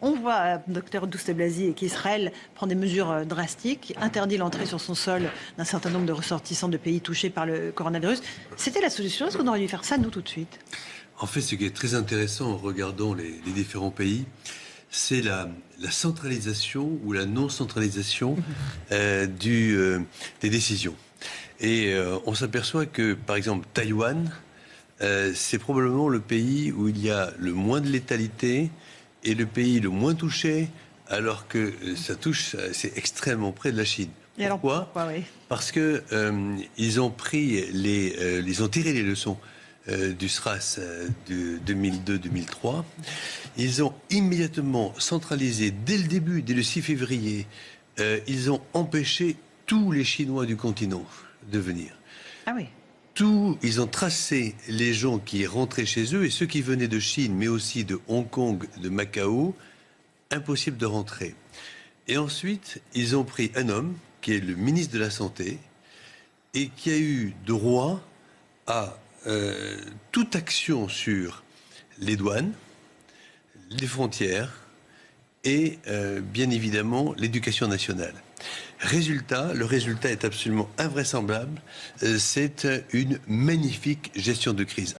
On voit, docteur Douste-Blazy, qu'Israël prend des mesures drastiques, interdit l'entrée sur son sol d'un certain nombre de ressortissants de pays touchés par le coronavirus. C'était la solution? Est-ce qu'on aurait dû faire ça, nous, tout de suite? En fait, ce qui est très intéressant en regardant les différents pays, c'est la centralisation ou la non-centralisation des décisions. Et on s'aperçoit que, par exemple, Taïwan, c'est probablement le pays où il y a le moins de létalité et le pays le moins touché, alors que c'est extrêmement près de la Chine. Pourquoi, oui. Parce que ils ont ils ont tiré les leçons du SRAS de 2002-2003. Ils ont immédiatement centralisé dès le début, dès le 6 février, ils ont empêché tous les Chinois du continent de venir. Ah oui. Ils ont tracé les gens qui rentraient chez eux et ceux qui venaient de Chine, mais aussi de Hong Kong, de Macao, impossible de rentrer. Et ensuite, ils ont pris un homme, qui est le ministre de la Santé, et qui a eu droit à toute action sur les douanes, les frontières et, bien évidemment, l'éducation nationale. Le résultat est absolument invraisemblable. C'est une magnifique gestion de crise.